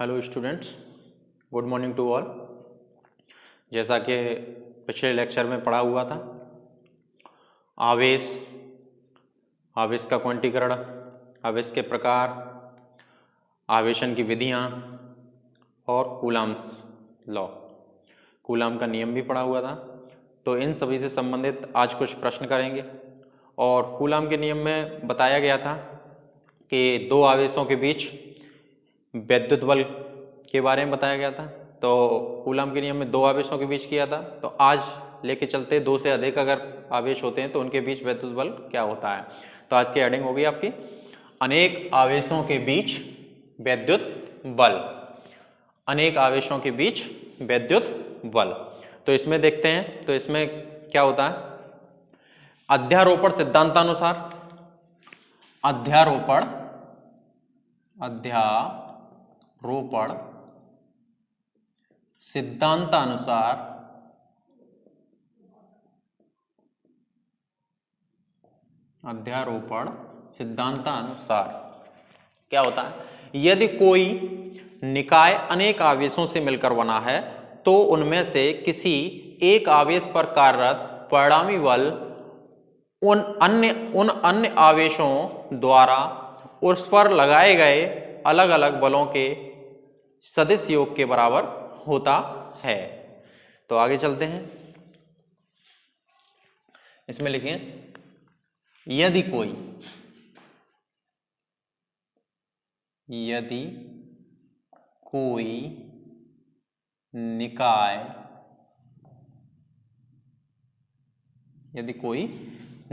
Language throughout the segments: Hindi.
Hello students, good morning to all. जैसा कि पिछले लेक्चर में पढ़ा हुआ था, आवेश, आवेश का क्वांटीकरण, आवेश के प्रकार, आवेशन की विधियां और कूलम्ब्स लॉ, कूलम्ब का नियम भी पढ़ा हुआ था। तो इन सभी से संबंधित आज कुछ प्रश्न करेंगे। और कूलम्ब के नियम में बताया गया था कि दो आवेशों के बीच वैद्युत बल के बारे में बताया गया था। तो कूलम्ब के नियम में दो आवेशों के बीच किया था। तो आज लेके चलते दो से अधिक अगर आवेश होते हैं तो उनके बीच वैद्युत बल क्या होता है। तो आज की हेडिंग होगी आपकी अनेक आवेशों के बीच वैद्युत बल। अनेक आवेशों के बीच वैद्युत बल। तो इसमें देखते हैं, तो इसमें क्या होता है, अध्यारोपण सिद्धांतानुसार, अध्यारोपण सिद्धांतानुसार क्या होता है, यदि कोई निकाय अनेक आवेशों से मिलकर बना है तो उनमें से किसी एक आवेश पर कार्यरत परिणामी बल उन अन्य आवेशों द्वारा उस पर लगाए गए अलग अलग बलों के सदिश योग के बराबर होता है। तो आगे चलते हैं, इसमें लिखें यदि कोई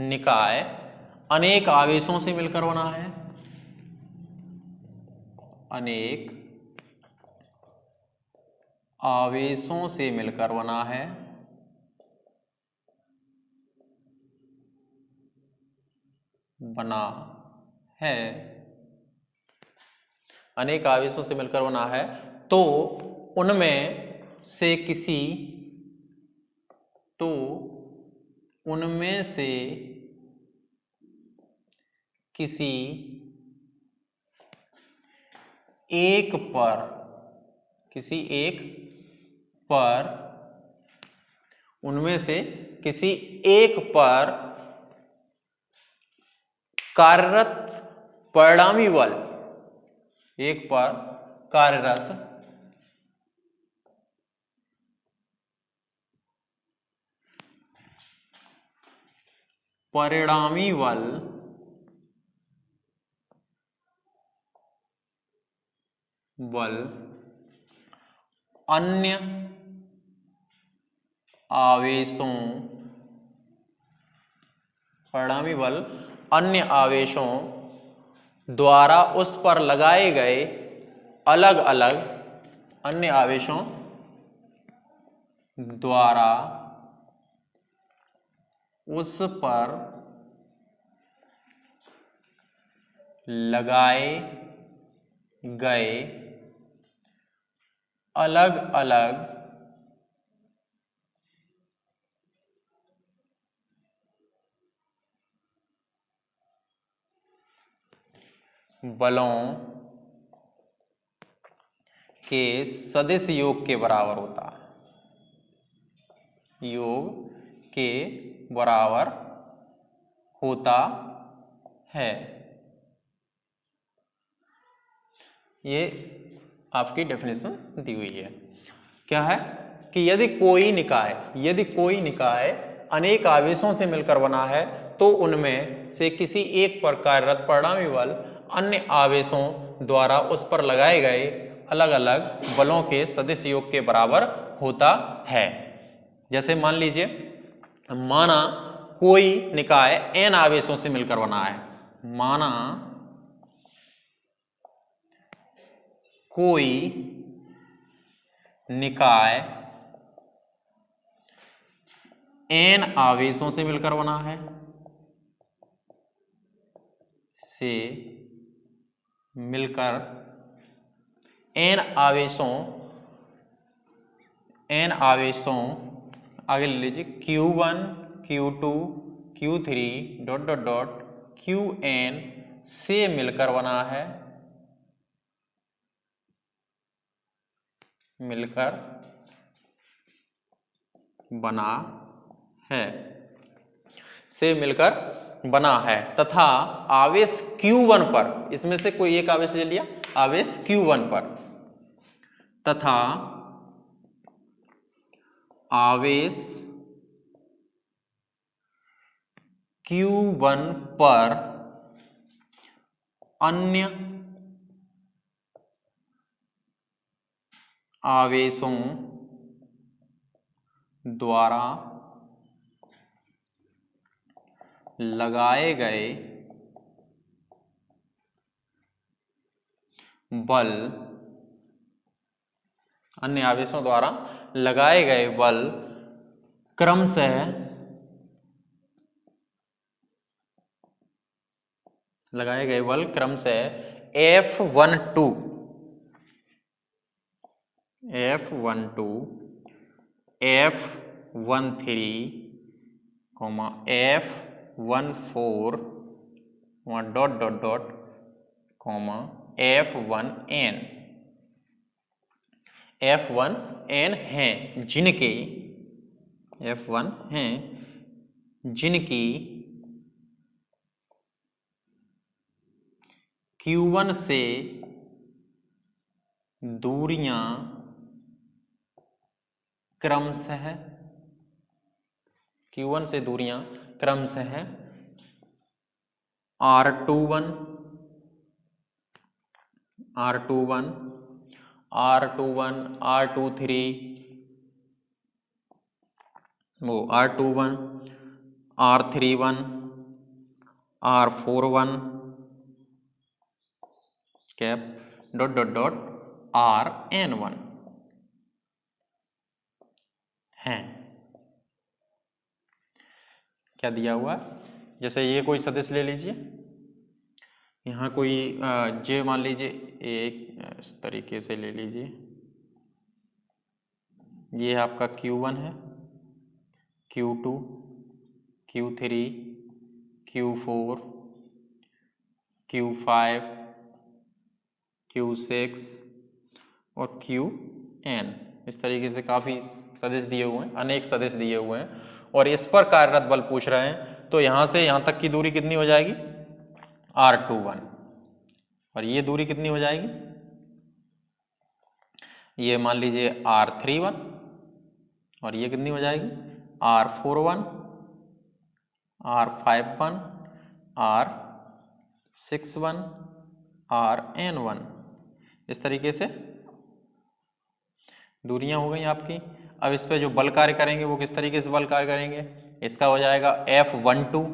निकाय अनेक आवेशों से मिलकर बना है, अनेक आवेशों से मिलकर बना है, अनेक आवेशों से मिलकर बना है, तो उनमें से किसी एक पर कार्यरत परिणामी बल, एक पर कार्यरत परिणामी बल अन्य आवेशों द्वारा उस पर लगाए गए अलग अलग अन्य आवेशों द्वारा उस पर लगाए गए अलग अलग बलों के सदिश योग के बराबर होता है, ये आपकी डेफिनेशन दी हुई है। क्या है कि यदि कोई निकाय अनेक आवेशों से मिलकर बना है तो उनमें से किसी एक पर कार्यरत परिणामी बल अन्य आवेशों द्वारा उस पर लगाए गए अलग अलग बलों के सदिश योग के बराबर होता है। जैसे मान लीजिए, माना कोई निकाय n आवेशों से मिलकर बना है, माना कोई निकाय n आवेशों से मिलकर बना है, n आवेशों आगे ले लीजिए Q1 Q2 Q3 ... Qn से मिलकर बना है, मिलकर बना है, से मिलकर बना है, तथा आवेश Q1 पर, इसमें से कोई एक आवेश ले लिया, आवेश Q1 पर, तथा आवेश Q1 पर अन्य आवेशों द्वारा लगाए गए बल, अन्य आवेशों द्वारा लगाए गए बल क्रमशः F12 F13 F14 dot dot dot F1n हैं, जिनकी Q1 से दूरियां क्रमशः R21 R23 R21 R31 R41 cap dot dot dot Rn1 हैं। क्या दिया हुआ है, जैसे ये कोई सदिश ले लीजिए, यहाँ कोई जे मान लीजिए, एक इस तरीके से ले लीजिए, ये आपका Q1 है, Q2 Q3 Q4 Q5 Q6 और Qn, इस तरीके से काफी सदिश दिए हुए हैं, अनेक सदिश दिए हुए हैं, और इस पर कार्यरत बल पूछ रहे हैं। तो यहां से यहां तक की दूरी कितनी हो जाएगी, R21, और ये दूरी कितनी हो जाएगी, ये मान लीजिए R31, और ये कितनी हो जाएगी, R41 R51 R61 Rn1, इस तरीके से दूरियां हो गई आपकी। अब इस पे जो बल कार्य करेंगे वो किस तरीके से बल कार्य करेंगे, इसका हो जाएगा F12,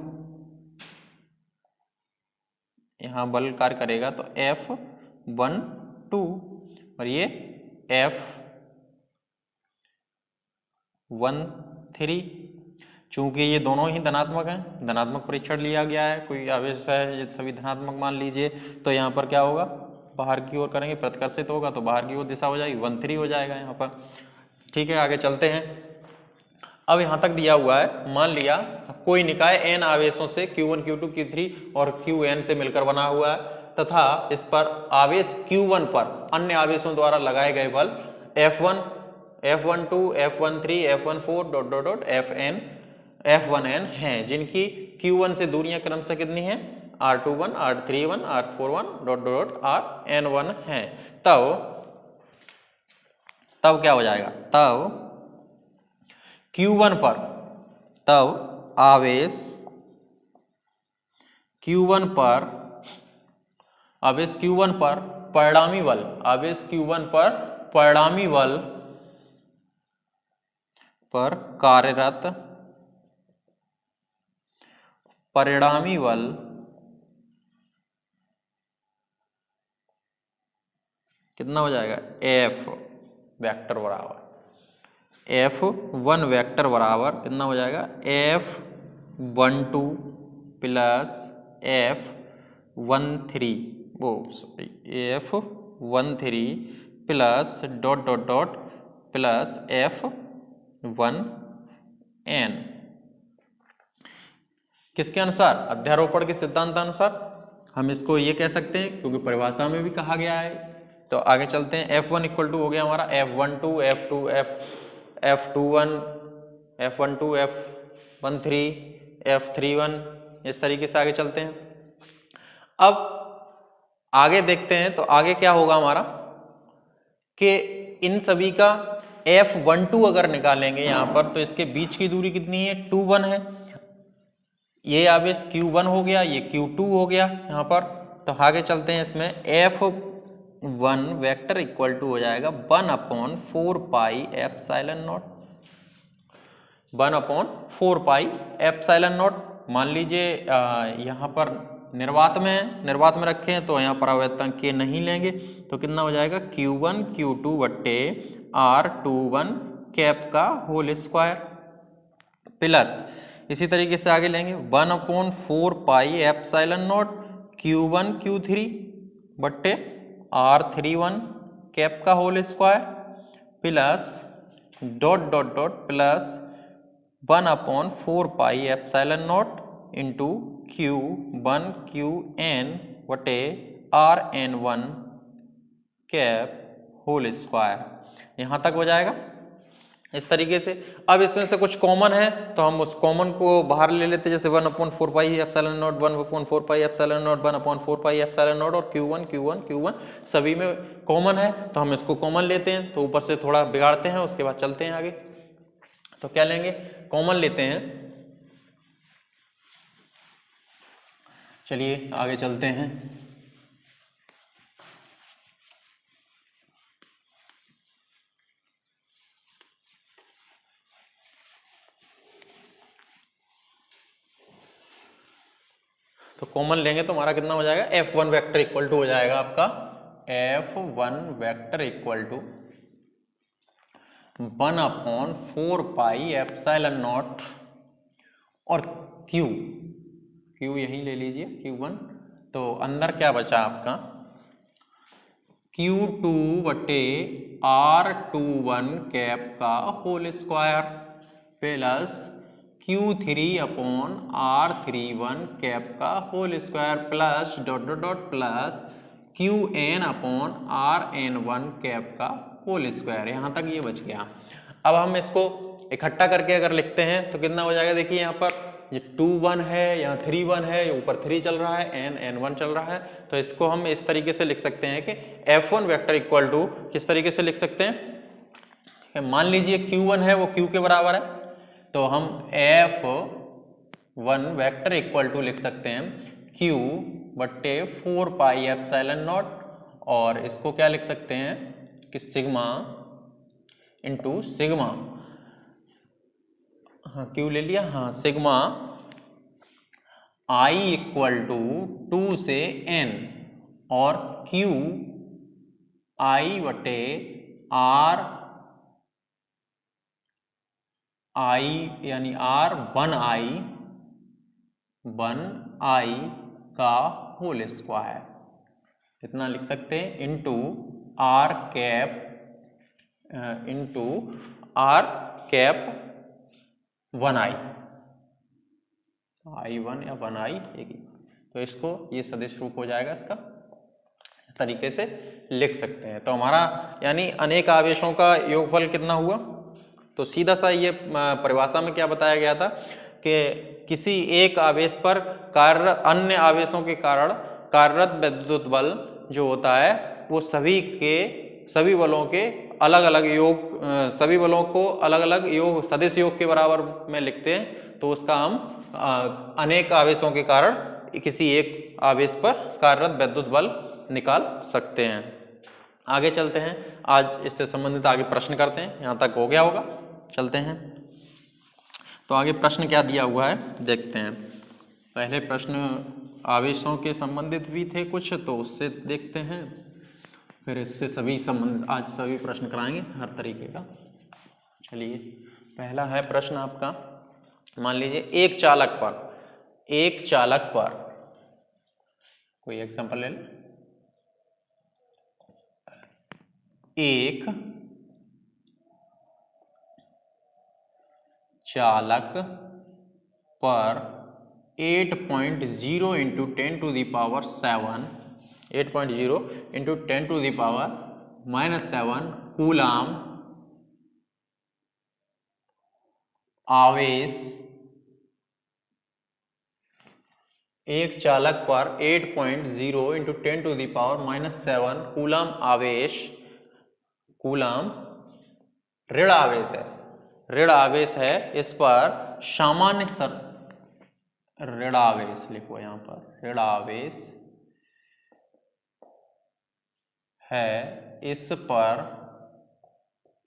यहां बल कार्य करेगा तो F12, और ये F13, चूंकि ये दोनों ही धनात्मक हैं, धनात्मक परीक्षण लिया गया है, कोई आवेश है ये सभी धनात्मक मान लीजिए, तो यहाँ पर क्या होगा, बाहर की ओर करेंगे, प्रतिकर्षित होगा तो बाहर की ओर दिशा हो जाएगी, 13 हो जाएगा यहाँ पर। ठीक है, आगे चलते हैं। अब यहाँ तक दिया हुआ है, मान लिया कोई निकाय n आवेशों से Q1 Q2 Q3 और Qn से मिलकर बना हुआ है, तथा इस पर आवेश Q1 पर अन्य आवेशों द्वारा लगाए गए बल F1 F12 F13 F14 dot dot dot F1n हैं, जिनकी Q1 से दूरियां क्रमशः कितनी हैं, R21 R31 R41 dot dot Rn1 हैं। तब क्या हो जाएगा, तब Q1 पर, तब आवेश Q1 पर परिणामी बल, आवेश Q1 पर परिणामी बल पर कार्यरत परिणामी बल कितना हो जाएगा, F वेक्टर बराबर F1 वेक्टर बराबर कितना हो जाएगा, F12 plus F13 F13 plus dot dot dot plus F1n, किसके अनुसार, अध्यारोपण के सिद्धांत अनुसार। हम इसको ये कह सकते हैं, क्योंकि परिभाषा में भी कहा गया है तो आगे चलते हैं। F1 इक्वल टू हो गया हमारा F12 F2 F21 F12 F13 F31, इस तरीके से आगे चलते हैं। अब आगे देखते हैं तो आगे क्या होगा हमारा कि इन सभी का F12 अगर निकालेंगे यहाँ पर तो इसके बीच की दूरी कितनी है, 2 1 है। ये आवेश Q1 हो गया, ये Q2 हो गया यहाँ पर। तो आगे चलते हैं, इसमें F1 वेक्टर इक्वल टू हो जाएगा 1/4 pi epsilon not, 1/4 pi epsilon not. मान लीजिए यहाँ पर निर्वात में है, निर्वात में रखे हैं तो यहाँ पर आवर्तक के नहीं लेंगे तो कितना हो जाएगा Q1 Q2 बट्टे R21 कैप का होल स्क्वायर प्लस इसी तरीके से आगे लेंगे 1/4 pi epsilon not Q1 Q3 बट्टे R31 कैप का whole square plus dot dot dot plus 1/4 pi epsilon naught into Q1 Qn बटे Rn1 कैप होल स्क्वायर। यहाँ तक हो जाएगा इस तरीके से। अब इसमें से कुछ कॉमन है तो हम उस कॉमन को बाहर ले लेते हैं, जैसे 1/4 pi epsilon not 1/4 pi epsilon not 1/4 pi epsilon naught और Q1 सभी में कॉमन है तो हम इसको कॉमन लेते हैं। तो ऊपर से थोड़ा बिगाड़ते हैं, उसके बाद चलते हैं आगे। तो क्या लेंगे, कॉमन लेते हैं। चलिए आगे चलते हैं। तो कॉमन लेंगे तो हमारा कितना हो जाएगा, F1 वेक्टर इक्वल टू हो जाएगा आपका F1 vector equal to 1/4 pi epsilon naught और Q यही ले लीजिए Q1। तो अंदर क्या बचा आपका Q2 बटे R21 कैप का whole square plus Q3/R31 cap का whole square plus dot dot dot plus Qn/Rn1 cap का होल स्क्वायर। यहाँ तक ये बच गया। अब हम इसको इकट्ठा करके अगर लिखते हैं तो कितना हो जाएगा, देखिए यहाँ पर ये 2 1 है, यहाँ 3 1 है, ये ऊपर 3 चल रहा है, N1 चल रहा है। तो इसको हम इस तरीके से लिख सकते हैं कि F1 वेक्टर इक्वल टू किस तरीके से लिख सकते हैं, मान लीजिए Q1 है वो Q के बराबर है तो हम F1 वेक्टर इक्वल टू लिख सकते हैं Q बट्टे 4 पाई एप्सिलॉन नॉट और इसको क्या लिख सकते हैं कि सिग्मा इंटू सिग्मा, हाँ Q ले लिया, हाँ सिग्मा I इक्वल टू 2 से N और Q I बटे R I यानी R1I का होल स्क्वायर इतना लिख सकते हैं into R cap into R cap 1I I1 या 1I एक ही। तो इसको ये सदिश रूप हो जाएगा इसका, इस तरीके से लिख सकते हैं। तो हमारा यानी अनेक आवेशों का योगफल कितना हुआ, तो सीधा सा ये परिभाषा में क्या बताया गया था कि किसी एक आवेश पर कार्य अन्य आवेशों के कारण कार्यरत विद्युत बल जो होता है वो सभी बलों के अलग अलग योग, सभी बलों को अलग अलग योग सदिश योग के बराबर में लिखते हैं। तो उसका हम अनेक आवेशों के कारण किसी एक आवेश पर कार्यरत विद्युत बल निकाल सकते हैं। आगे चलते हैं, आज इससे संबंधित आगे प्रश्न करते हैं। यहाँ तक हो गया होगा, चलते हैं। तो आगे प्रश्न क्या दिया हुआ है देखते हैं। पहले प्रश्न आवेशों के संबंधित भी थे कुछ, तो उससे देखते हैं, फिर इससे सभी संबंधित आज सभी प्रश्न कराएंगे हर तरीके का। चलिए पहला है प्रश्न आपका, मान लीजिए एक चालक पर कोई एग्जांपल ले लो। एक चालक पर 8.0 × 10⁷ 8.0 इंटू 10⁻⁻7 कूलाम आवेश एक चालक पर 8.0 इंटू 10⁻⁻7 कूलाम आवेश, कूलाम ऋण आवेश है, ऋण आवेश है, इस पर सामान्य ऋण आवेश लिखो यहां पर, ऋण आवेश है, इस पर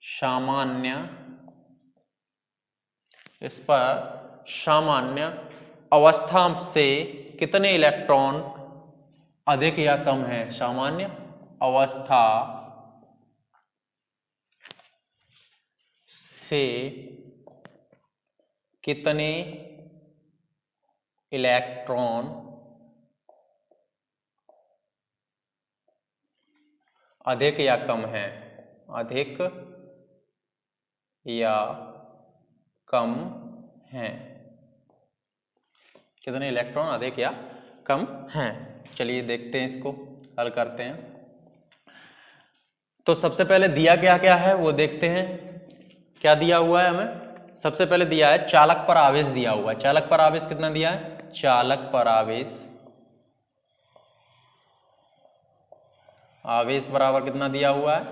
सामान्य, इस पर सामान्य अवस्था से कितने इलेक्ट्रॉन अधिक या कम है, सामान्य अवस्था से कितने इलेक्ट्रॉन अधिक या कम है, अधिक या कम हैं, कितने इलेक्ट्रॉन अधिक या कम हैं। चलिए देखते हैं, इसको हल करते हैं। तो सबसे पहले दिया क्या क्या है वो देखते हैं। क्या दिया हुआ है हमें? सबसे पहले दिया है चालक पर आवेश दिया हुआ है। चालक पर आवेश कितना दिया है? चालक पर आवेश, आवेश बराबर कितना दिया हुआ है?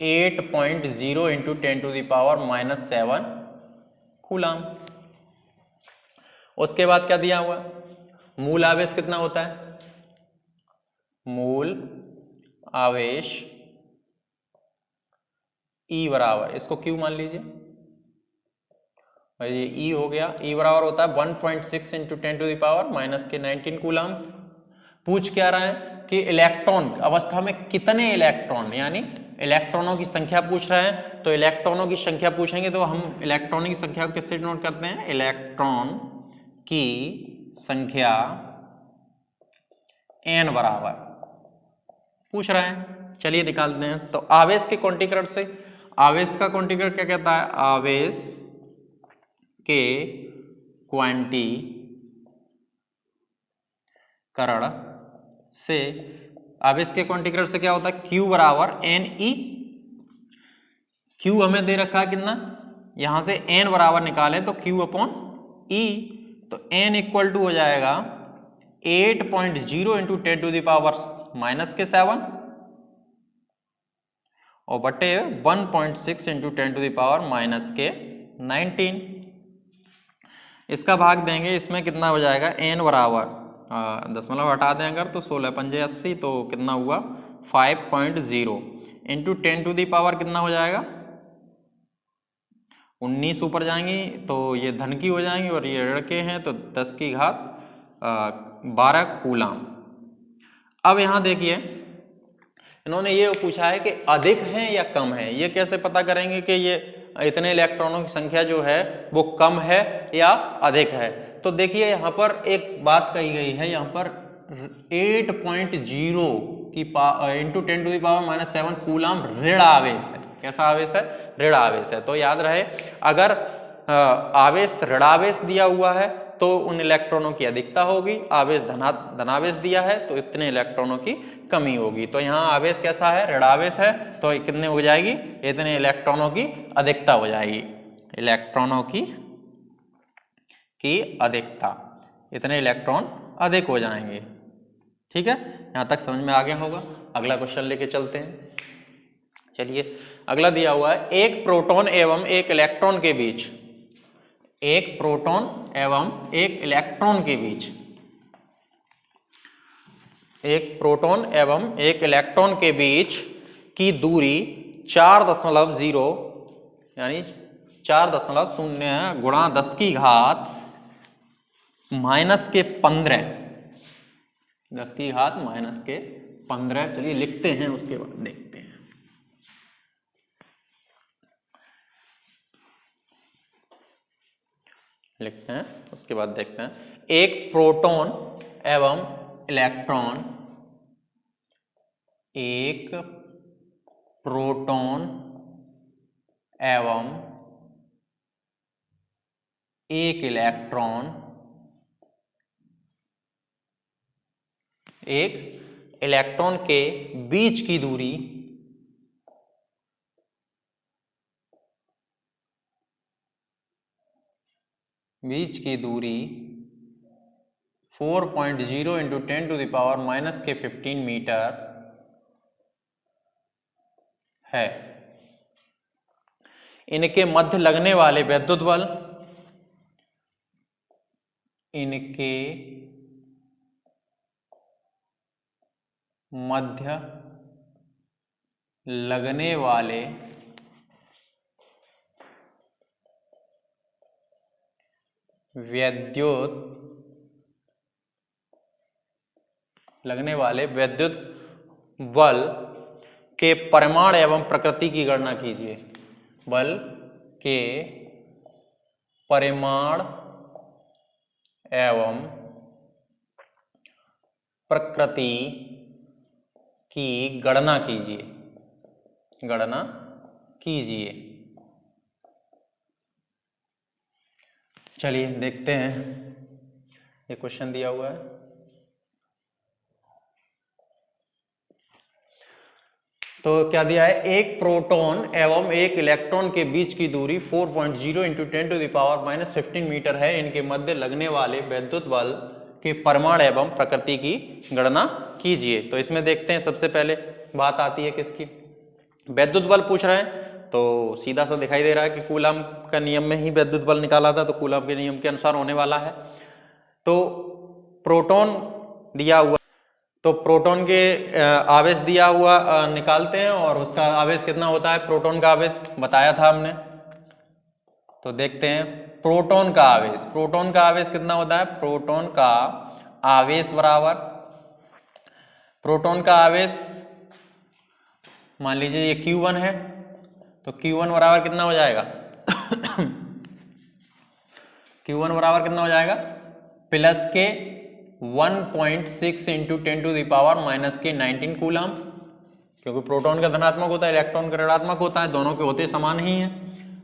8.0 इंटू 10⁻⁻7 कूलाम। उसके बाद क्या दिया हुआ? मूल आवेश कितना होता है? मूल आवेश E बराबर, इसको Q मान लीजिए, ये E हो गया। E बराबर होता है 1.6 इंटू 10⁻⁻19 कूलाम। पूछ क्या रहा है कि इलेक्ट्रॉन अवस्था में कितने इलेक्ट्रॉन, यानी इलेक्ट्रॉनों की संख्या पूछ रहे हैं। तो इलेक्ट्रॉनों की संख्या पूछेंगे तो हम इलेक्ट्रॉनों की संख्या को किससे नोट करते हैं? इलेक्ट्रॉन की संख्या n बराबर पूछ रहे हैं। चलिए निकालते हैं। तो आवेश के क्वांटीकरण से, आवेश का क्वांटीकरण क्या कहता है? आवेश के क्वांटीकरण से, आवेश के क्वांटीकरण से क्या होता है? Q बराबर Ne। Q हमें दे रखा है कितना, यहां से n बराबर निकालें तो Q अपॉन E, तो n इक्वल टू हो जाएगा 8.0 इंटू 10⁻⁻7 और बटे 1.6 इंटू 10⁻⁻19। इसका भाग देंगे, इसमें कितना हो जाएगा? n बराबर दशमलव हटा दें अगर तो 16 पंजे 80, तो कितना हुआ? 5.0 इंटू 10⁻, कितना हो जाएगा? 19 ऊपर जाएंगी तो ये धन की हो जाएंगी और ये ऋण के हैं, तो 10 की घात 12 कूलाम। अब यहां देखिए इन्होंने ये पूछा है कि अधिक है या कम है। ये कैसे पता करेंगे कि ये इतने इलेक्ट्रॉनों की संख्या जो है वो कम है या अधिक है? तो देखिए यहां पर एक बात कही गई है, यहां पर 8.0 की इंटू 10⁻⁻7 कूलाम ऋण आवेश है। कैसा आवेश है? ऋण आवेश है। तो याद रहे, अगर आवेश ऋणावेश दिया हुआ है तो उन इलेक्ट्रॉनों की अधिकता होगी, आवेश धनावेश दिया है तो इतने इलेक्ट्रॉनों की कमी होगी। तो यहाँ आवेश कैसा है? ऋणावेश है, तो कितने हो जाएगी? इतने इलेक्ट्रॉनों की अधिकता हो जाएगी, इलेक्ट्रॉनों की अधिकता, इतने इलेक्ट्रॉन अधिक हो जाएंगे। ठीक है, यहां तक समझ में आ गया होगा। अगला क्वेश्चन लेके चलते हैं। चलिए अगला दिया हुआ है, एक प्रोटॉन एवं एक इलेक्ट्रॉन के बीच, एक प्रोटॉन एवं एक इलेक्ट्रॉन के बीच, एक प्रोटॉन एवं एक इलेक्ट्रॉन के बीच की दूरी 4.0 यानी 4.0 गुणा 10 की घात -15, 10 की घात -15। चलिए लिखते हैं, उसके बाद देखते हैं। लिखते हैं, उसके बाद देखते हैं। एक प्रोटॉन एवं इलेक्ट्रॉन, एक प्रोटॉन एवं एक इलेक्ट्रॉन, एक इलेक्ट्रॉन के बीच की दूरी बीच की दूरी 4.0 इंटू 10⁻⁻⁻15 मीटर है। इनके मध्य लगने वाले विद्युत बल, इनके मध्य लगने वाले विद्युत बल के परिमाण एवं प्रकृति की गणना कीजिए। बल के परिमाण एवं प्रकृति की गणना कीजिए। चलिए देखते हैं, ये क्वेश्चन दिया हुआ है। तो क्या दिया है, एक प्रोटॉन एवं एक इलेक्ट्रॉन के बीच की दूरी 4.0 इंटू 10⁻⁻15 मीटर है। इनके मध्य लगने वाले विद्युत बल के परिमाण एवं प्रकृति की गणना कीजिए। तो इसमें देखते हैं, सबसे पहले बात आती है किसकी, विद्युत बल पूछ रहे हैं। तो सीधा सा दिखाई दे रहा है कि कूलम का नियम में ही विद्युत बल निकाला था, तो कूलम के नियम के अनुसार होने वाला है। तो प्रोटॉन दिया हुआ, तो प्रोटॉन के आवेश दिया हुआ निकालते हैं, और उसका आवेश कितना होता है, प्रोटॉन का आवेश बताया था हमने। तो देखते हैं प्रोटॉन का आवेश कितना होता है। प्रोटॉन का आवेश बराबर, प्रोटॉन का आवेश मान लीजिए ये Q1 है, तो Q1 बराबर कितना हो जाएगा Q1 बराबर कितना हो जाएगा, प्लस के 1.6 इंटू 10⁻⁻⁻19 कूलम, क्योंकि प्रोटॉन का धनात्मक होता है, इलेक्ट्रॉन का ऋणात्मक होता है, दोनों के होते समान ही हैं,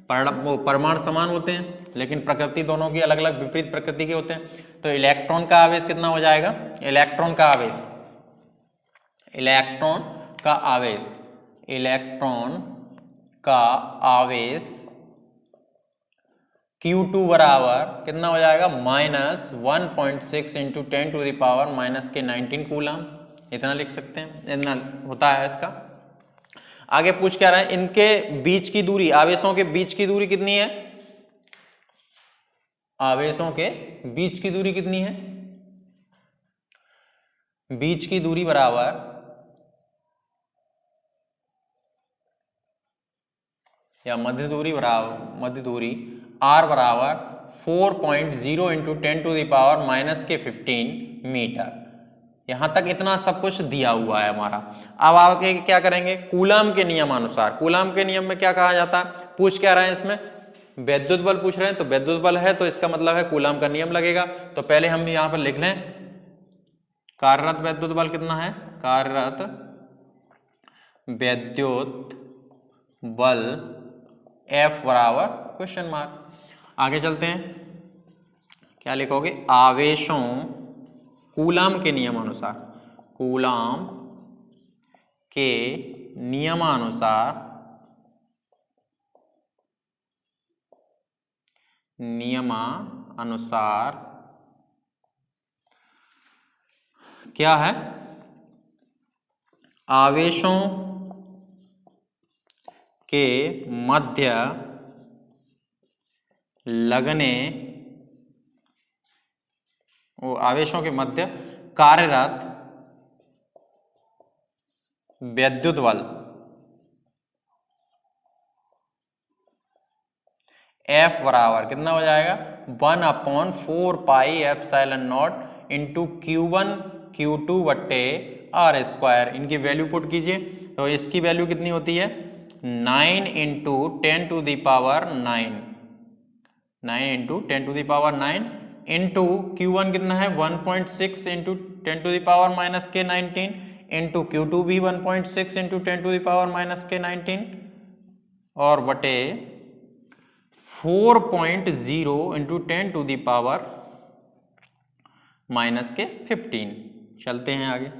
परमाणु समान होते हैं, लेकिन प्रकृति दोनों की अलग अलग विपरीत प्रकृति के होते हैं। तो इलेक्ट्रॉन का आवेश कितना हो जाएगा, इलेक्ट्रॉन का आवेश Q2 बराबर कितना हो जाएगा, -1.6 इंटू 10⁻⁻⁻19 कूलम, इतना लिख सकते हैं, इतना होता है इसका। आगे पूछ क्या रहा है, इनके बीच की दूरी, आवेशों के बीच की दूरी कितनी है, आवेशों के बीच की दूरी कितनी है, बीच की दूरी बराबर या मध्य दूरी R बराबर 4.0 इंटू 10⁻⁻⁻15 मीटर। यहां तक इतना सब कुछ दिया हुआ है हमारा। अब आगे क्या करेंगे, कूलम के नियमानुसार, कूलम के नियम में क्या कहा जाता है, पूछ क्या रहे हैं इसमें, विद्युत बल पूछ रहे हैं, तो विद्युत बल है तो इसका मतलब है कूलम का नियम लगेगा। तो पहले हम यहां पर लिख लें, कार्यरत विद्युत बल कितना है, कार्यरत विद्युत बल F बराबर क्वेश्चन मार्क। आगे चलते हैं, क्या लिखोगे, आवेशों कूलम के नियमानुसार, कूलम के नियमानुसार क्या है, आवेशों के मध्य लगने, आवेशों के मध्य कार्यरत विद्युत बल F बराबर कितना हो जाएगा, 1/4πε0 इंटू Q1 Q2 बट्टे R²। इनकी वैल्यू पुट कीजिए, तो इसकी वैल्यू कितनी होती है, 9 इंटू 10⁹ इंटू Q1 कितना है, 1.6 इंटू 10⁻⁻⁻19 इंटू Q2 भी 1.6 इंटू 10⁻⁻⁻19 और बटे 4.0 इंटू 10⁻⁻⁻15। चलते हैं आगे,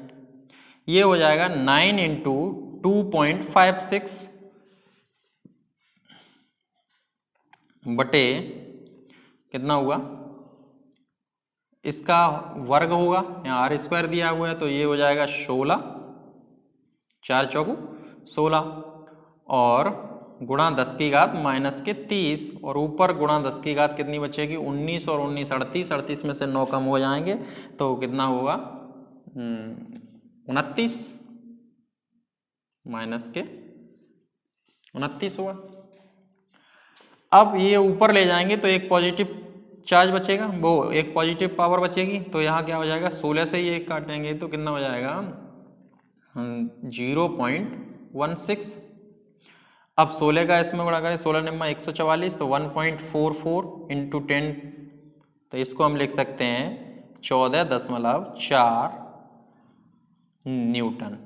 ये हो जाएगा 9 इंटू 2.56 बटे कितना हुआ, इसका वर्ग होगा, यहाँ आर स्क्वायर दिया हुआ है तो ये हो जाएगा 16, 4 चौकू 16 और गुणा 10 की घात माइनस के 30 और ऊपर गुणा 10 की घात कितनी बचेगी 19 और 19 38, 38 में से 9 कम हो जाएंगे तो कितना होगा 29 माइनस के 29 हुआ। अब ये ऊपर ले जाएंगे तो एक पॉजिटिव चार्ज बचेगा, वो एक पॉजिटिव पावर बचेगी तो यहाँ क्या हो जाएगा 16 से ही एक काटेंगे तो कितना हो जाएगा 0.16। अब 16 का इसमें गुणा करें 16 निम्मा 144 तो 1.44 इंटू 10 तो इसको हम लिख सकते हैं 14.4 न्यूटन।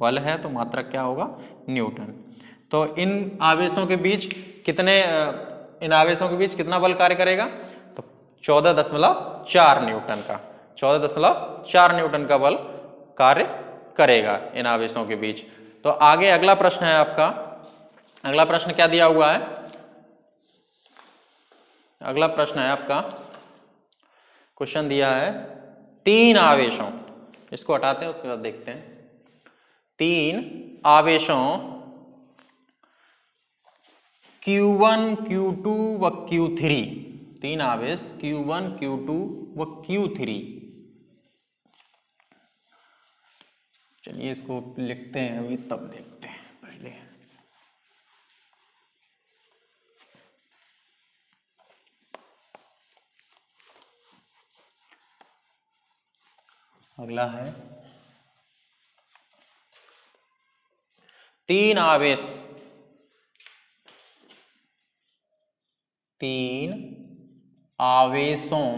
बल है तो मात्रक क्या होगा न्यूटन। तो इन आवेशों के बीच कितना बल कार्य करेगा तो 14.4 न्यूटन का 14.4 न्यूटन का बल कार्य करेगा इन आवेशों के बीच। तो आगे अगला प्रश्न है आपका, अगला प्रश्न क्या दिया हुआ है, अगला प्रश्न है आपका, क्वेश्चन दिया है 3 आवेशों, इसको हटाते हैं उसके बाद देखते हैं, 3 आवेशों Q1 Q2 व Q3, 3 आवेश Q1 Q2 व Q3। चलिए इसको लिखते हैं अभी तब देखते हैं पहले। अगला है 3 आवेश, 3 आवेशों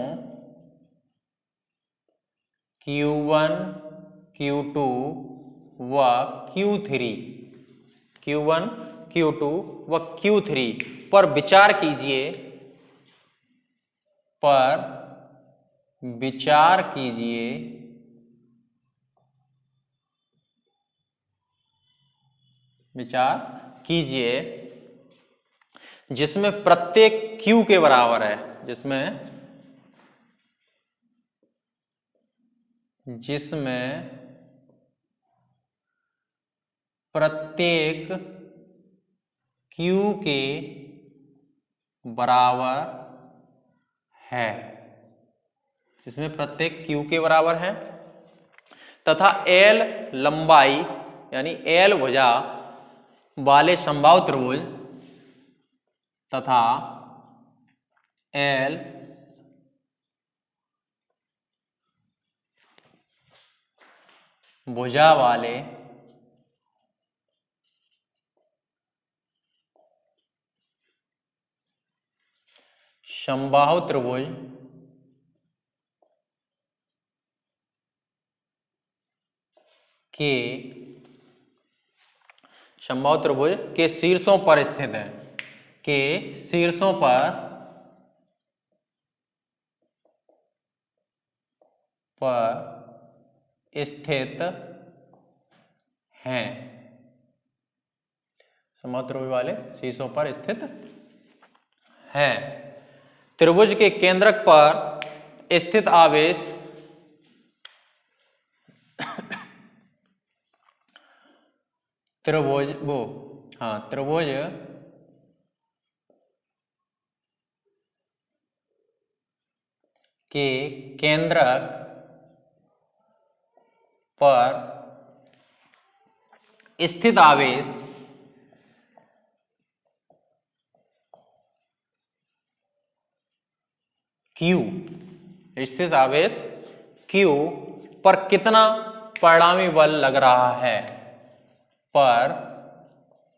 Q1 Q2 व Q3, Q1 Q2 व Q3 पर विचार कीजिए, पर विचार कीजिए जिसमें प्रत्येक Q के बराबर है, जिसमें प्रत्येक Q के बराबर है, जिसमें प्रत्येक Q के बराबर है तथा L लंबाई यानी L भुजा वाले समबाहु त्रिभुज तथा L भुजा वाले समबाहु त्रिभुज के शीर्षों पर स्थित है, के शीर्षों पर स्थित हैं, समबाहु त्रिभुज वाले शीर्षों पर स्थित हैं। त्रिभुज के केंद्रक पर स्थित आवेश त्रिभुज के केंद्रक पर स्थित आवेश Q, स्थित आवेश Q पर कितना परिणामी बल लग रहा है, पर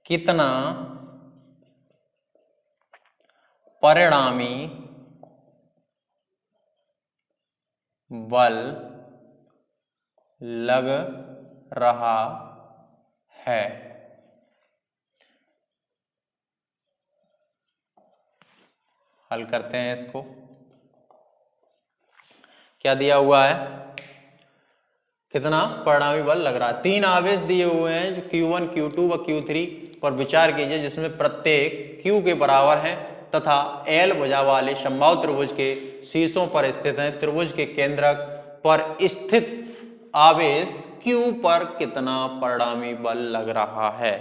कितना परिणामी बल लग रहा है। हल करते हैं इसको। क्या दिया हुआ है कितना परिणामी बल लग रहा है। 3 आवेश दिए हुए हैं जो Q1, Q2 व Q3 पर विचार कीजिए, जिसमें प्रत्येक Q के बराबर है तथा L भुजा वाले समबाहु त्रिभुज के शीर्षों पर स्थित हैं। त्रिभुज के केंद्रक पर स्थित आवेश Q पर कितना परिणामी बल लग रहा है,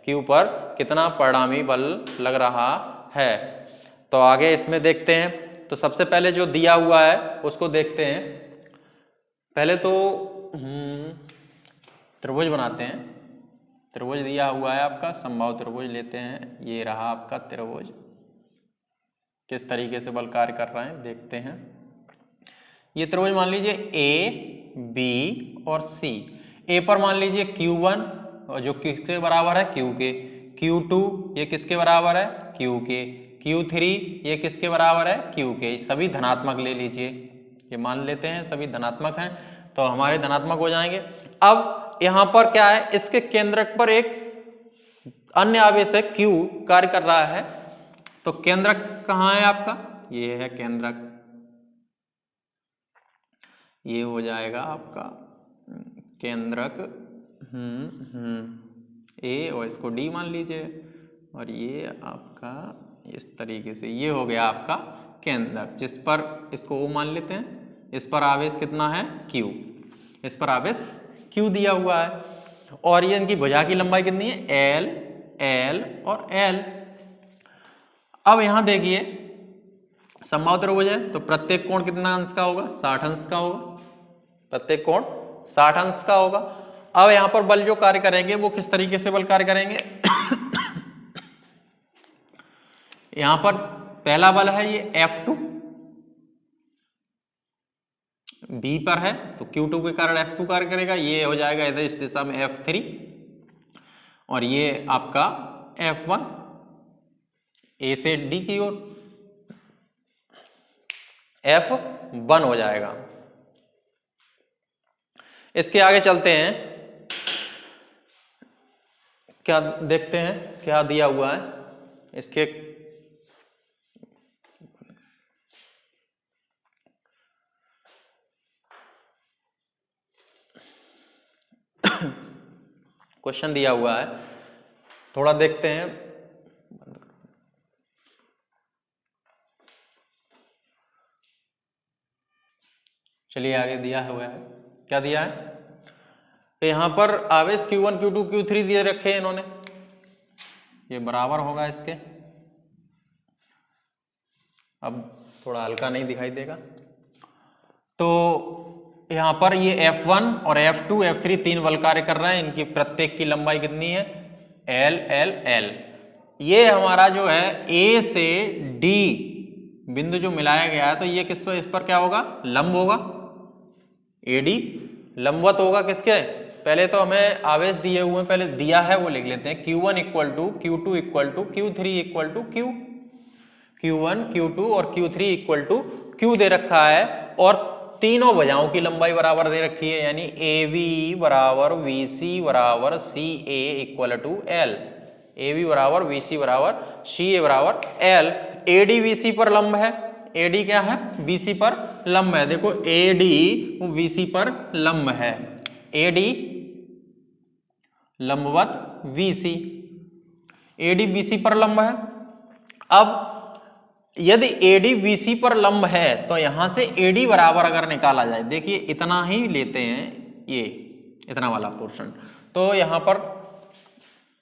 Q पर कितना परिणामी बल लग रहा है। तो आगे इसमें देखते हैं। तो सबसे पहले जो दिया हुआ है उसको देखते हैं। पहले तो त्रिभुज बनाते हैं। त्रिभुज दिया हुआ है आपका, समबाहु त्रिभुज लेते हैं। ये रहा आपका त्रिभुज, किस तरीके से बल कार्य कर रहे हैं देखते हैं। ये त्रिभुज मान लीजिए ए, बी और सी। ए पर मान लीजिए Q1 और जो किसके बराबर है, Q के। Q2 ये किसके बराबर है, Q के। Q3 ये किसके बराबर है, Q के। सभी धनात्मक ले लीजिए, ये मान लेते हैं सभी धनात्मक हैं, तो हमारे धनात्मक हो जाएंगे। अब यहाँ पर क्या है, इसके केंद्रक पर एक अन्य आवेश है Q कार्य कर रहा है। तो केंद्रक कहाँ है आपका, ये है केंद्रक। ये हो जाएगा आपका केंद्रक ए, और इसको डी मान लीजिए, और ये आपका इस तरीके से ये हो गया आपका केंद्रक, जिस पर इसको O मान लेते हैं। इस पर आवेश कितना है, Q। इस पर आवेश Q दिया हुआ है, और ये इनकी भुजा की लंबाई कितनी है, L, L और L। अब यहां देखिए समबाहु त्रिभुज है, तो प्रत्येक कोण कितना अंश का होगा, 60 अंश का होगा। प्रत्येक कोण 60 अंश का होगा। अब यहां पर बल जो कार्य करेंगे वो किस तरीके से बल कार्य करेंगे यहां पर पहला बल है ये F2, B पर है तो Q2 के कारण F2 कार्य करेगा। ये हो जाएगा इधर इस दिशा में F3, और ये आपका F1 A से D की ओर F1 हो जाएगा। इसके आगे चलते हैं, क्या देखते हैं क्या दिया हुआ है इसके। क्वेश्चन दिया हुआ है, थोड़ा देखते हैं। चलिए आगे दिया हुआ है, क्या दिया है, तो यहां पर आवेश Q1, Q2, Q3 दिए रखे हैं इन्होंने, ये बराबर होगा इसके। अब थोड़ा हल्का नहीं दिखाई देगा। तो यहां पर ये F1 और F2, F3 तीन बल कार्य कर रहे हैं। इनकी प्रत्येक की लंबाई कितनी है, L, L, L। ये हमारा जो है A से D बिंदु जो मिलाया गया है, तो ये किस पर, इस पर क्या होगा, लंब होगा। AD लंबवत होगा किसके, पहले तो हमें आवेश दिए हुए पहले दिया है वो लिख लेते हैं। Q1 equal to Q2 equal to Q3 equal to Q। Q1, Q2 और Q3 इक्वल टू Q दे रखा है, और तीनों भुजाओं की लंबाई बराबर दे रखी है, यानी AB बराबर VC बराबर CA equal to L। AB बराबर VC बराबर CA बराबर L। AD VC पर लंब है, AD क्या है, BC पर लंब है। देखो AD VC पर लंब है, AD लंबवत VC, AD BC पर लंब है। अब यदि AD BC पर लंब है तो यहां से AD बराबर अगर निकाला जाए, देखिए इतना ही लेते हैं, ये इतना वाला पोर्शन, तो यहां पर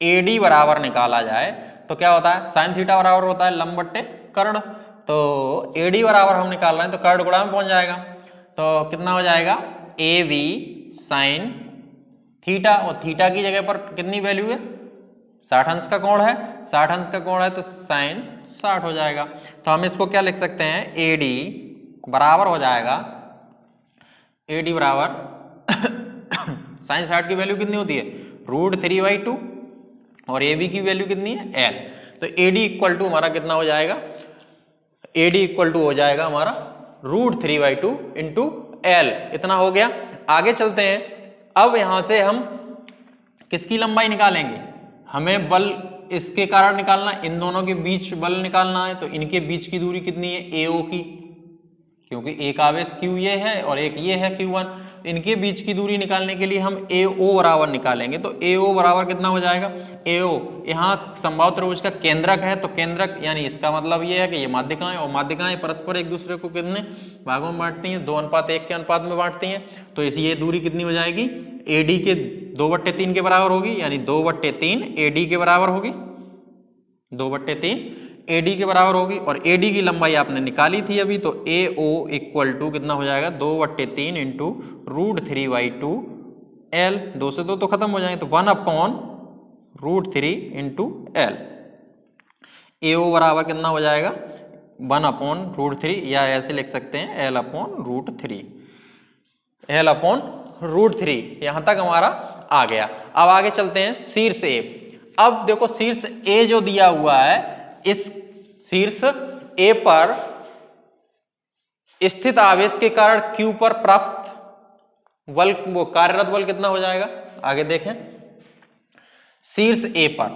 AD बराबर निकाला जाए तो क्या होता है, साइन थीटा बराबर होता है लंब बट्टे कर्ण। तो AD बराबर हम निकाल रहे हैं तो कर्ण गुणा में पहुंच जाएगा, तो कितना हो जाएगा, AB साइन थीटा, और थीटा की जगह पर कितनी वैल्यू है, 60 अंश का कोण है, 60 अंश का कोण है तो साइन 60 हो जाएगा। तो हम इसको क्या लिख सकते हैं, AD बराबर हो जाएगा, AD बराबर साइन 60 की वैल्यू कितनी होती है, √3/2, और AB की वैल्यू कितनी है, L। तो AD इक्वल टू हमारा कितना हो जाएगा, AD इक्वल टू हो जाएगा हमारा √3/2 इंटू L, इतना हो गया। आगे चलते हैं। अब यहां से हम किसकी लंबाई निकालेंगे, हमें बल इसके कारण निकालना, इन दोनों के बीच बल निकालना है। तो इनके बीच की दूरी कितनी है, AO की, क्योंकि एक आवेश Q ये है और एक ये है Q1। इनके बीच की दूरी निकालने के लिए हम AO बराबर निकालेंगे। तो AO बराबर कितना हो जाएगा, AO यहाँ समबाहु त्रिभुज का केंद्रक है, तो केंद्रक यानी इसका मतलब ये है कि ये माध्यिकाएं, और माध्यिकाएं परस्पर एक दूसरे को कितने भागों में बांटती हैं, 2:1 के अनुपात में बांटती हैं। तो इसी ये दूरी कितनी हो जाएगी, AD के 2/3 के बराबर होगी, यानी 2/3 AD के बराबर होगी, 2/3 AD के बराबर होगी। और AD की लंबाई आपने निकाली थी अभी, तो AO इक्वल टू कितना हो जाएगा, 2/3 इंटू √3/2 L, 2 से 2 तो खत्म हो जाएंगे, तो 1/√3 इंटू L। AO बराबर कितना हो जाएगा, 1/√3, या ऐसे लिख सकते हैं L/√3, L/√3। यहां तक हमारा आ गया। अब आगे चलते हैं शीर्ष A। अब देखो शीर्ष A जो दिया हुआ है, इस शीर्ष A पर स्थित आवेश के कारण Q पर प्राप्त बल, वो कार्यरत बल कितना हो जाएगा, आगे देखें। शीर्ष A पर,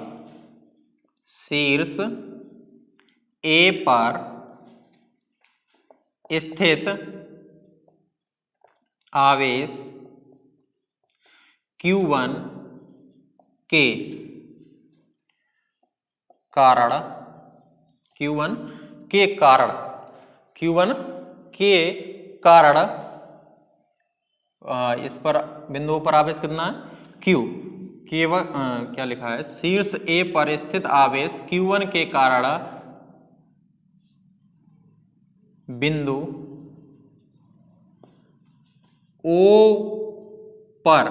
शीर्ष A पर स्थित आवेश Q1 के कारण, Q1 के कारण, Q1 के कारण इस पर बिंदु पर आवेश कितना है, Q, केवल क्या लिखा है, शीर्ष A पर स्थित आवेश Q1 के कारण बिंदु O पर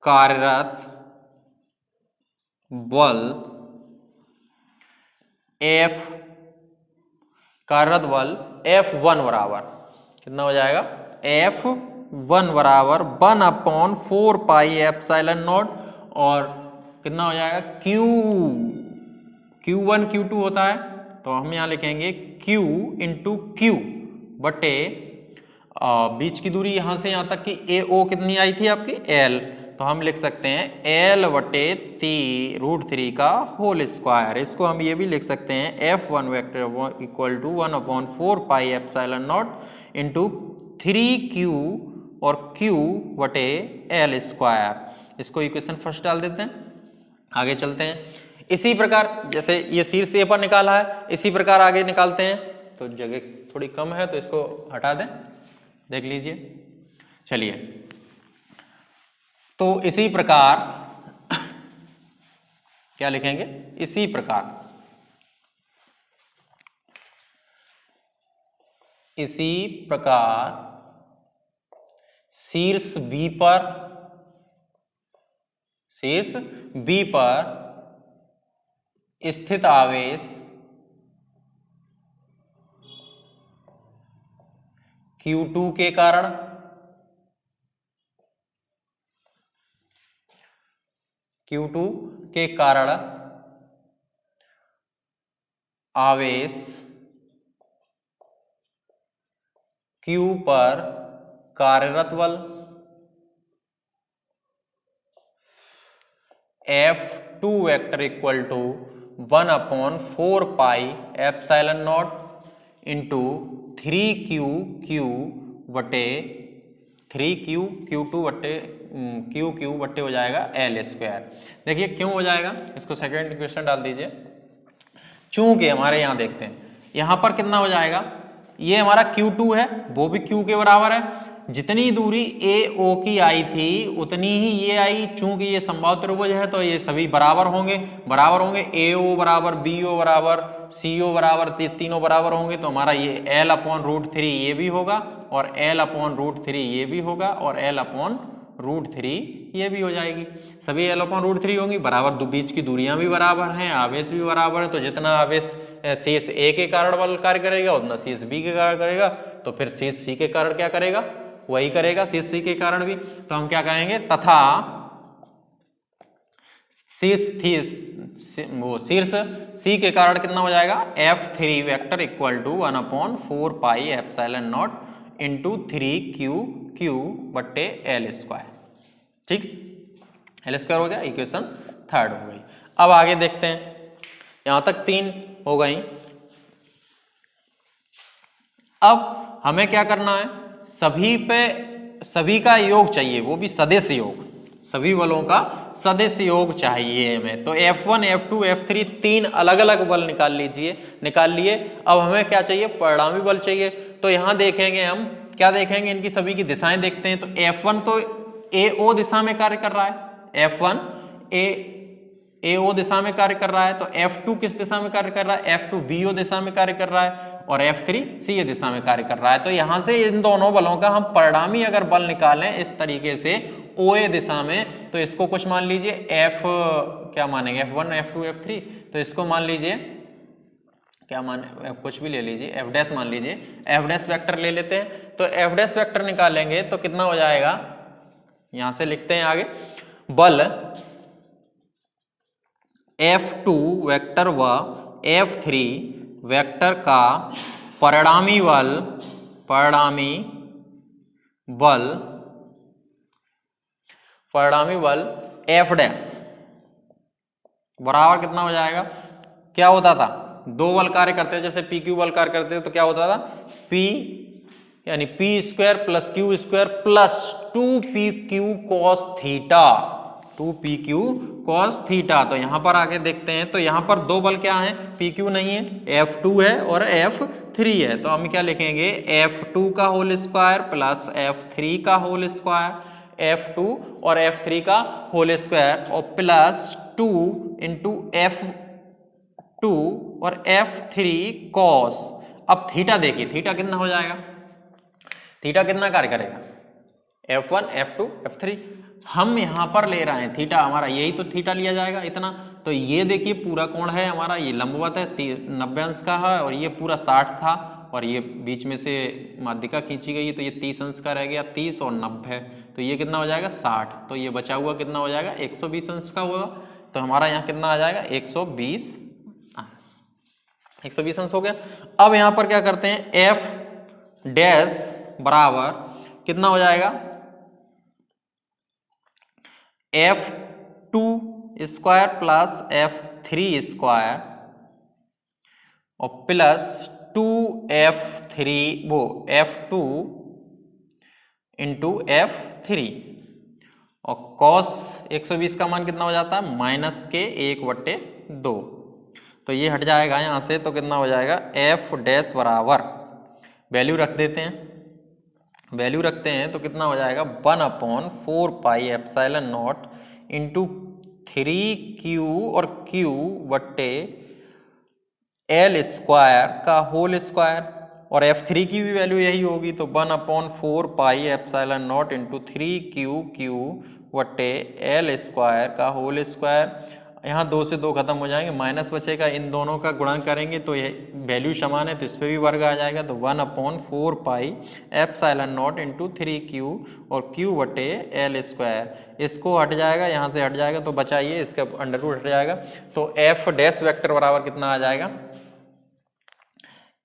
कार्यरत बल F, कार्यरत बल F1 बराबर कितना हो जाएगा, F1 बराबर 1/4 पाई एप्सिलॉन नॉट, और कितना हो जाएगा, Q1 Q2 होता है, तो हम यहां लिखेंगे Q इंटू Q बटे बीच की दूरी यहां से यहां तक की AO कितनी आई थी आपकी, L, तो हम लिख सकते हैं L/√3 का होल स्क्वायर। इसको हम ये भी लिख सकते हैं F1 vector equal to 1/4 pi epsilon naught into 3Q और Q बटे L स्क्वायर। इसको इक्वेशन फर्स्ट डाल देते हैं, आगे चलते हैं। इसी प्रकार जैसे ये शीर्ष A पर निकाला है, इसी प्रकार आगे निकालते हैं। तो जगह थोड़ी कम है तो इसको हटा दें, देख लीजिए। चलिए, तो इसी प्रकार क्या लिखेंगे, इसी प्रकार, इसी प्रकार शीर्ष B पर, शीर्ष B पर स्थित आवेश Q2 के कारण, Q2 के कारण आवेश Q पर कार्यरत बल F2 vector equal to 1/4 pi epsilon naught into 3Q बटे 3Q Q2 बटे Q बटे हो जाएगा L स्क्वायर। देखिए क्यों हो जाएगा, इसको सेकेंड इक्वेशन डाल दीजिए। चूंकि हमारे यहाँ देखते हैं, यहाँ पर कितना हो जाएगा, ये हमारा Q2 है, वो भी Q के बराबर है, जितनी दूरी AO की आई थी उतनी ही ये आई। चूंकि ये समबाहु त्रिभुज है तो ये सभी बराबर होंगे, AO बराबर BO बराबर CO बराबर, तीनों बराबर होंगे, तो हमारा ये L/√3 ये भी होगा, और L/√3 ये भी होगा, और L/√3 ये भी हो जाएगी। सभी L/√3 होंगी, बराबर बीच की दूरियां भी बराबर हैं, आवेश भी बराबर है, तो जितना आवेश शीर्ष A के कारण बल कार्य करेगा उतना शीर्ष B के कारण करेगा, तो फिर शीर्ष C के कारण क्या करेगा, वही करेगा शीर्ष C के कारण भी। तो हम क्या करेंगे, तथा शीर्ष C के कारण कितना हो जाएगा, F3 vector equal to 1/4 pi epsilon naught into 3Q बट्टे L स्क्वायर। ठीक, L स्क्वायर हो गया, इक्वेशन थर्ड हो गई। अब आगे देखते हैं, यहां तक 3 हो गई। अब हमें क्या करना है, सभी का योग चाहिए, वो भी सदिश योग, सभी बलों का सदिश योग चाहिए हमें। तो F1 F2 F3 तीन अलग अलग बल निकाल लिए। अब हमें क्या चाहिए, परिणामी बल चाहिए। तो यहां देखेंगे हम, क्या देखेंगे, इनकी सभी की दिशाएं देखते हैं। तो F1 तो AO दिशा में कार्य कर रहा है, F1 AO दिशा में कार्य कर रहा है। तो F2 किस दिशा में कार्य कर रहा है, F2 BO दिशा में कार्य कर रहा है, और F3 CA दिशा में कार्य कर रहा है। तो यहां से इन दोनों बलों का हम परिणामी अगर बल निकालें इस तरीके से OA दिशा में, तो इसको कुछ मान लीजिए F, क्या मानेंगे, F1 F2 F3, तो इसको मान लीजिए, क्या माने, कुछ भी ले लीजिए, F डैश मान लीजिए, F डैश वेक्टर ले लेते हैं। तो F डैश वेक्टर निकालेंगे तो कितना हो जाएगा, यहां से लिखते हैं आगे, बल F2 वेक्टर व F3 वेक्टर का परिणामी बल F डैश बराबर कितना हो जाएगा, क्या होता था, दो बल कार्य करते हैं, जैसे PQ बल कार्य करते हैं तो क्या होता था, P यानी P square plus Q square plus 2PQ cos theta, 2PQ cos theta. तो यहां पर आगे देखते हैं, तो यहां पर दो बल क्या है, PQ नहीं है, F2 है और F3 है। तो हम क्या लिखेंगे, F2 का होल स्क्वायर प्लस F3 का होल स्क्वायर, F2 और F3 का होल स्क्वायर, और प्लस 2 इंटू F2 और F3 cos। अब थीटा देखिए, थीटा कितना हो जाएगा, थीटा कितना कार्य करेगा, F1 F2 F3, हम यहां पर ले रहे हैं थीटा, हमारा यही तो थीटा लिया जाएगा इतना। तो ये देखिए पूरा कोण है हमारा, ये लंबवत है 90 अंश का है, और ये पूरा 60 था, और ये बीच में से माध्यिका खींची गई है, तो ये 30 अंश का रह गया, 30 और 90, तो ये कितना हो जाएगा 60। तो ये बचा हुआ कितना हो जाएगा, 120 अंश का होगा। तो हमारा यहाँ कितना आ जाएगा, 120 अंश, 120 अंश हो गया। अब यहाँ पर क्या करते हैं, F डैश बराबर कितना हो जाएगा, F2 square plus F3 square और प्लस 2F3 वो F2 इंटू F3, और cos 120 का मान कितना हो जाता है, माइनस के 1/2। तो ये हट जाएगा यहां से, तो कितना हो जाएगा, F डैश बराबर, वैल्यू रख देते हैं, वैल्यू रखते हैं तो कितना हो जाएगा, 1/4 pi epsilon naught into 3Q और Q बट्टे L स्क्वायर का होल स्क्वायर, और F3 की भी वैल्यू यही होगी, तो 1/4 pi epsilon naught into 3Q बट्टे L स्क्वायर का होल स्क्वायर। यहाँ 2 से 2 खत्म हो जाएंगे, माइनस बचेगा, इन दोनों का गुणन करेंगे तो ये वैल्यू समान है, तो इस पे भी वर्ग आ जाएगा। तो 1/4 pi epsilon naught into 3Q और Q बटे L स्क्वायर, इसको हट जाएगा, यहाँ से हट जाएगा, तो बचा ये, इसका अंडर रूट हट जाएगा। तो F डैश वेक्टर बराबर कितना आ जाएगा,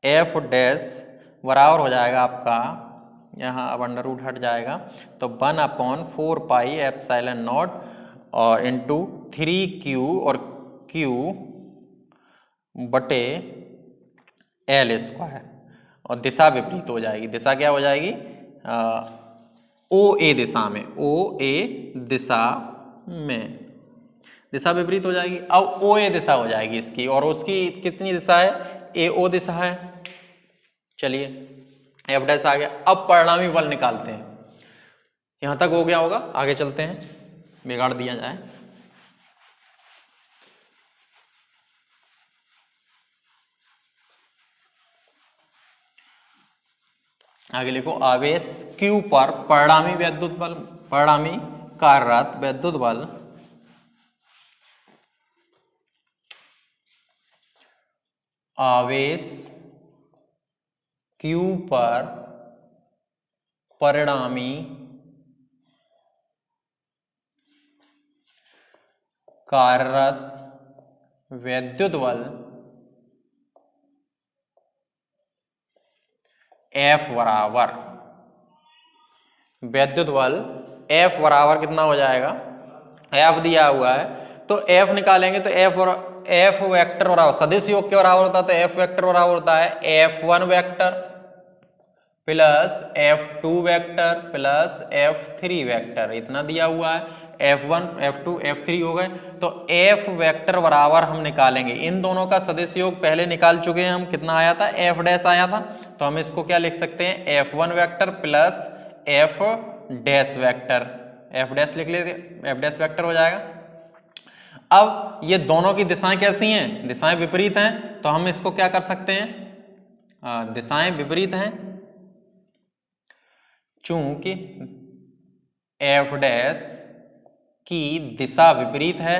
F डैश बराबर हो जाएगा आपका, यहाँ अब अंडर रूट हट जाएगा, तो 1/4 पाई एप्सिलॉन नॉट और इंटू 3Q और Q बटे L स्क्वायर, और दिशा विपरीत हो जाएगी, दिशा क्या हो जाएगी, OA दिशा में, OA दिशा में दिशा विपरीत हो जाएगी। अब OA दिशा हो जाएगी इसकी, और उसकी कितनी दिशा है, AO दिशा है। चलिए F डैश आ गया। अब परिणामी बल निकालते हैं, यहां तक हो गया होगा, आगे चलते हैं, बिगाड़ दिया जाए। आगे लिखो, आवेश Q पर परिणामी वैद्युत बल, परिणामी कार्यरत वैद्युत बल आवेश Q पर परिणामी कार्यरत वैद्युत बल F बराबर, वैद्युत बल F बराबर कितना हो जाएगा, F दिया हुआ है, तो F निकालेंगे, तो F वेक्टर बराबर सदिश योग के बराबर होता है, तो F वेक्टर बराबर होता है F1 vector plus F2 vector plus F3 vector, इतना दिया हुआ है। F1 F2 F3 हो गए, तो F वेक्टर बराबर हम निकालेंगे, इन दोनों का सदिश योग पहले निकाल चुके हैं हम, कितना आया था, F डैश आया था, तो हम इसको क्या लिख सकते हैं, F1 vector plus F dash vector, F dash लिख लेते, F डैश वेक्टर हो जाएगा। अब ये दोनों की दिशाएं कैसी हैं, दिशाएं विपरीत हैं, तो हम इसको क्या कर सकते हैं, दिशाएं विपरीत हैं, चूंकि F डैश की दिशा विपरीत है,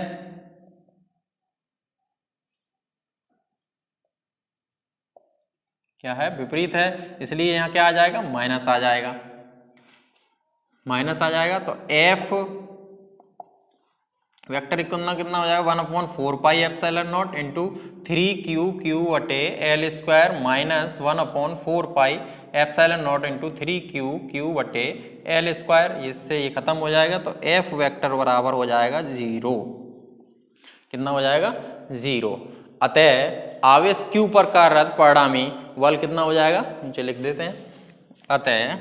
क्या है, विपरीत है, इसलिए यहां क्या आ जाएगा, माइनस आ जाएगा, माइनस आ जाएगा। तो F वेक्टर इक्वल कितना हो जाएगा, 1/4 pi epsilon naught into 3q/L square minus 1/4 pi epsilon naught into 3q/L square, इससे ये खत्म हो जाएगा। तो F वेक्टर बराबर हो जाएगा 0, कितना हो जाएगा, 0। अतः आवेश Q पर कार्यरत परिणामी बल कितना हो जाएगा, नीचे लिख देते हैं, अतः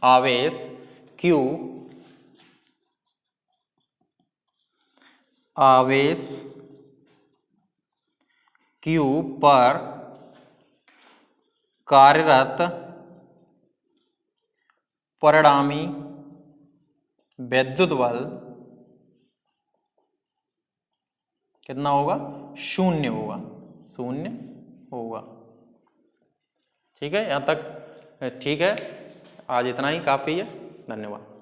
आवेश Q पर कार्यरत परिणामी विद्युत बल कितना होगा, 0 होगा, 0 होगा। ठीक है, यहां तक ठीक है, आज इतना ही काफी है, धन्यवाद।